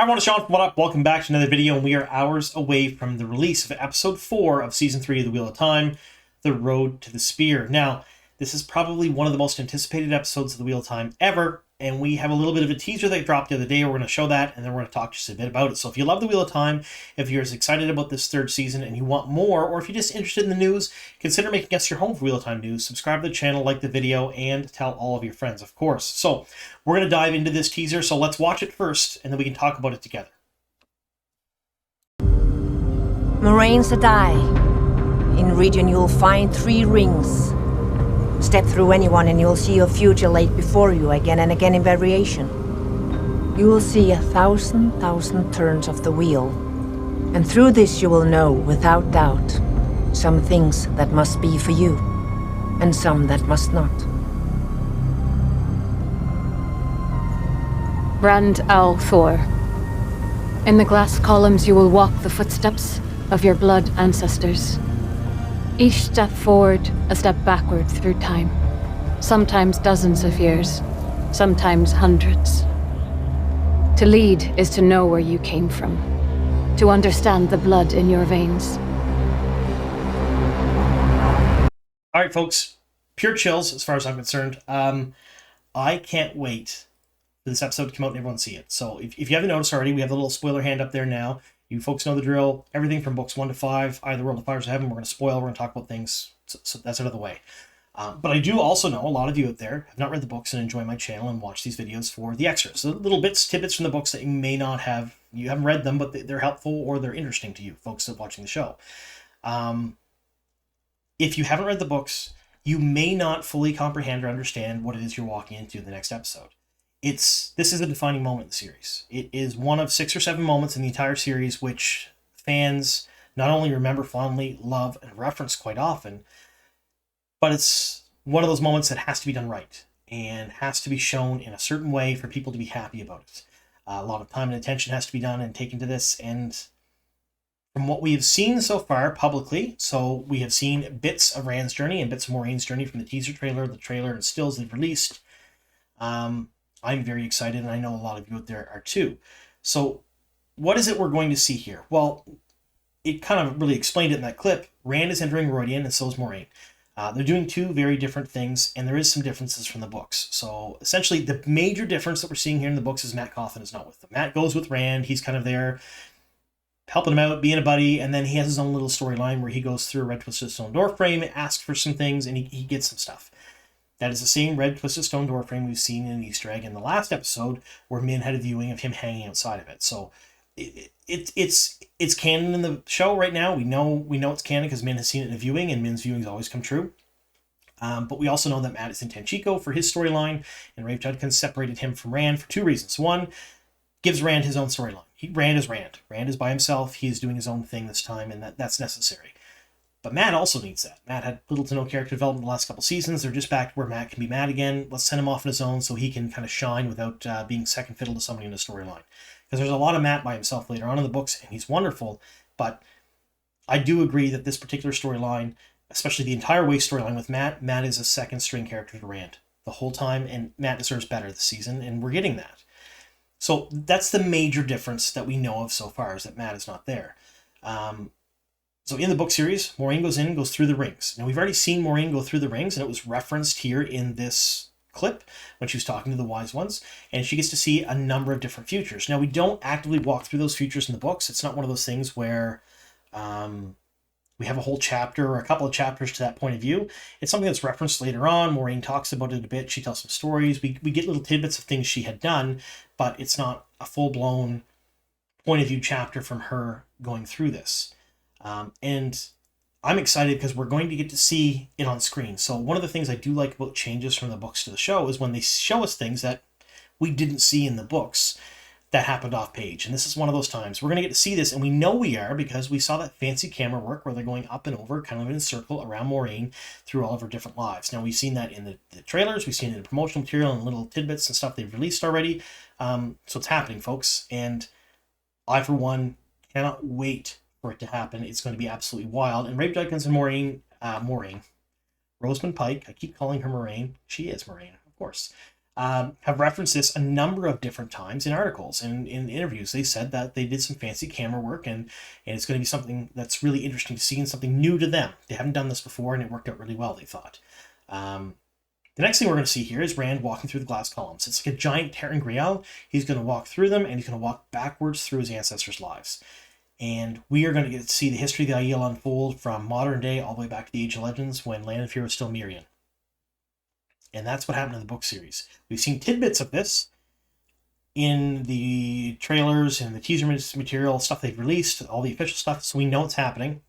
Hi everyone, it's Sean from What Up. Welcome back to another video, and we are hours away from the release of episode 4 of season 3 of The Wheel of Time, The Road to the Spear. Now, this is probably one of the most anticipated episodes of The Wheel of Time ever, and we have a little bit of a teaser that dropped the other day. We're going to show that, and then we're going to talk just a bit about it. So if you love The Wheel of Time, if you're as excited about this third season and you want more, or if you're just interested in the news, consider making us your home for Wheel of Time news. Subscribe to the channel, like the video, and tell all of your friends, of course. So we're going to dive into this teaser, so let's watch it first, and then we can talk about it together. Moraines die. In region you'll find 3 rings. Step through any one and you'll see your future laid before you again and again in variation. You will see 1,000 turns of the wheel. And through this you will know, without doubt, some things that must be for you, and some that must not. Brand Al Thor. In the glass columns you will walk the footsteps of your blood ancestors. Each step forward, a step backward through time. Sometimes dozens of years, sometimes hundreds. To lead is to know where you came from, to understand the blood in your veins. All right, folks, pure chills as far as I'm concerned. I can't wait for this episode to come out and everyone see it. So if you haven't noticed already, we have a little spoiler hand up there now. You folks know the drill. Everything from books 1 to 5, either World of Fires of Heaven, we're going to spoil, we're going to talk about things, so that's out of the way. But I do also know a lot of you out there have not read the books and enjoy my channel and watch these videos for the extras. So little bits, tidbits from the books that you may not have, you haven't read them, but they're helpful or they're interesting to you, folks that are watching the show. If you haven't read the books, you may not fully comprehend or understand what it is you're walking into in the next episode. This is a defining moment in the series. It is one of 6 or 7 moments in the entire series which fans not only remember fondly, love, and reference quite often, but it's one of those moments that has to be done right and has to be shown in a certain way for people to be happy about it. A lot of time and attention has to be done and taken to this, and from what we have seen so far publicly, so we have seen bits of Rand's journey and bits of Moiraine's journey from the teaser trailer, the trailer, and stills they've released. I'm very excited, and I know a lot of you out there are too. So what is it we're going to see here? Well, it kind of really explained it in that clip. Rand is entering Rhuidean, and so is Moiraine. They're doing 2 very different things, and there is some differences from the books. So essentially, the major difference that we're seeing here in the books is Mat Cauthon is not with them. Mat goes with Rand. He's kind of there helping him out, being a buddy, and then he has his own little storyline where he goes through a red twisted stone door frame, asks for some things, and he gets some stuff. That is the same red twisted stone door frame we've seen in an Easter egg in the last episode, where Min had a viewing of him hanging outside of it. So it's canon in the show right now. We know it's canon because Min has seen it in a viewing, and Min's viewings always come true. But we also know that Mat is in Tanchico for his storyline, and Rafe Judkins separated him from Rand for 2 reasons. One, gives Rand his own storyline. Rand is Rand. Rand is by himself. He is doing his own thing this time, and that's necessary. But Mat also needs that. Mat had little to no character development the last couple seasons. They're just back to where Mat can be Mat again. Let's send him off on his own so he can kind of shine without being second fiddle to somebody in the storyline. Because there's a lot of Mat by himself later on in the books, and he's wonderful. But I do agree that this particular storyline, especially the entire Waste storyline with Mat is a second string character to Rand the whole time, and Mat deserves better this season, and we're getting that. So that's the major difference that we know of so far, is that Mat is not there. So in the book series, Moiraine goes through the rings. Now, we've already seen Moiraine go through the rings, and it was referenced here in this clip when she was talking to the Wise Ones, and she gets to see a number of different futures. Now, we don't actively walk through those futures in the books. It's not one of those things where we have a whole chapter or a couple of chapters to that point of view. It's something that's referenced later on. Moiraine talks about it a bit. She tells some stories. We get little tidbits of things she had done, but it's not a full-blown point of view chapter from her going through this. And I'm excited because we're going to get to see it on screen. So one of the things I do like about changes from the books to the show is when they show us things that we didn't see in the books that happened off page. And this is one of those times. We're going to get to see this, and we know we are because we saw that fancy camera work where they're going up and over, kind of in a circle around Moiraine through all of her different lives. Now, we've seen that in the trailers. We've seen it in the promotional material and little tidbits and stuff they've released already. So it's happening, folks. And I, for one, cannot wait for it to happen. It's going to be absolutely wild. And Rafe Judkins and Rosamund Pike, I keep calling her Moiraine. She is Moiraine, of course. have referenced this a number of different times in articles and in interviews. They said that they did some fancy camera work, and it's going to be something that's really interesting to see and something new to them. They haven't done this before, and it worked out really well, they thought. The next thing we're going to see here is Rand walking through the glass columns. It's like a giant Terran Grial. He's going to walk through them, and he's going to walk backwards through his ancestors' lives. And we are going to get to see the history of the Aiel unfold from modern day all the way back to the Age of Legends when Land and Fear was still Mirian. And that's what happened in the book series. We've seen tidbits of this in the trailers and the teaser material, stuff they've released, all the official stuff, so we know it's happening.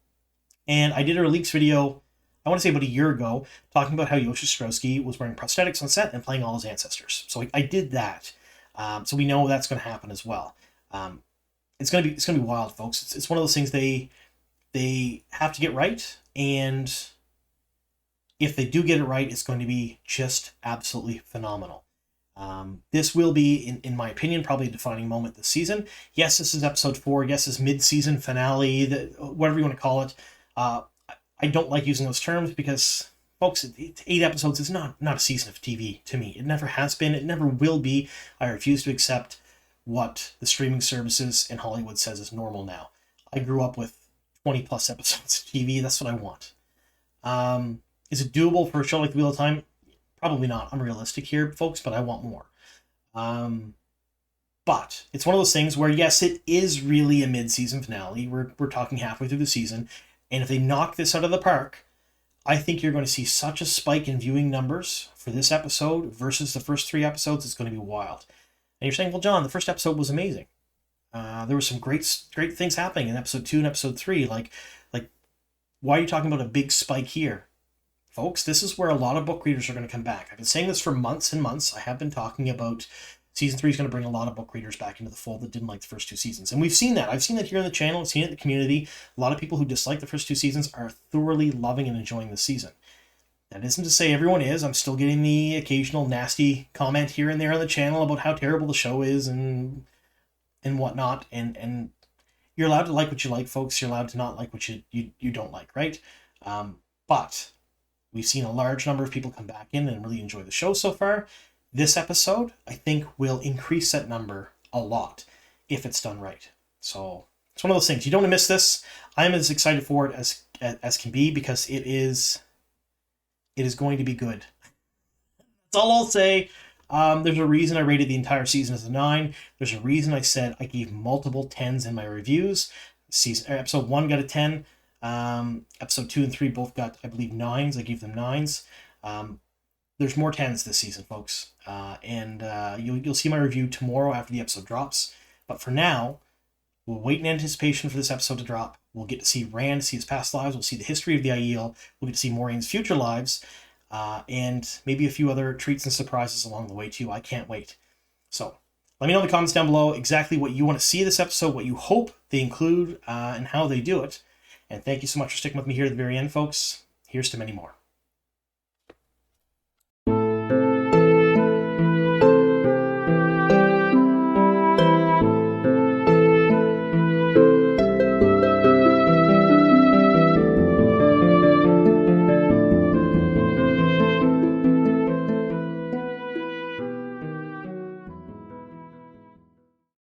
And I did a leaks video, I want to say about a year ago, talking about how Yosha Strowski was wearing prosthetics on set and playing all his ancestors. So I did that. So we know that's going to happen as well. It's going to be wild, folks. It's one of those things they have to get right, and if they do get it right, it's going to be just absolutely phenomenal. This will be, in my opinion, probably a defining moment this season. Yes, this is episode 4. Yes, this mid-season finale, whatever you want to call it. I don't like using those terms because, folks, 8 episodes is not a season of TV to me. It never has been. It never will be. I refuse to accept what the streaming services in Hollywood says is normal now. I grew up with 20 plus episodes of TV. That's what I want. Is it doable for a show like The Wheel of Time? Probably not. I'm realistic here, folks, but I want more. But it's one of those things where, yes, it is really a mid-season finale. We're talking halfway through the season. And if they knock this out of the park, I think you're going to see such a spike in viewing numbers for this episode versus the first 3 episodes. It's going to be wild. And you're saying, well, John, the first episode was amazing. There were some great things happening in episode 2 and episode 3. Like, why are you talking about a big spike here? Folks, this is where a lot of book readers are going to come back. I've been saying this for months and months. I have been talking about season 3 is going to bring a lot of book readers back into the fold that didn't like the first 2 seasons. And we've seen that. I've seen that here on the channel. I've seen it in the community. A lot of people who dislike the first 2 seasons are thoroughly loving and enjoying this season. That isn't to say everyone is. I'm still getting the occasional nasty comment here and there on the channel about how terrible the show is and whatnot. And you're allowed to like what you like, folks. You're allowed to not like what you don't like, right? But we've seen a large number of people come back in and really enjoy the show so far. This episode, I think, will increase that number a lot if it's done right. So it's one of those things. You don't want to miss this. I'm as excited for it as can be because it is going to be good. That's all I'll say. There's a reason I rated the entire season as a 9. There's a reason I said I gave multiple 10s in my reviews. Episode 1 got a 10. Episode 2 and 3 both got, I believe, 9s. I gave them 9s. There's more 10s this season, folks. And you'll see my review tomorrow after the episode drops. But for now, we'll wait in anticipation for this episode to drop. We'll get to see Rand, see his past lives. We'll see the history of the Aiel. We'll get to see Moiraine's future lives. And maybe a few other treats and surprises along the way, too. I can't wait. So let me know in the comments down below exactly what you want to see this episode, what you hope they include, and how they do it. And thank you so much for sticking with me here at the very end, folks. Here's to many more.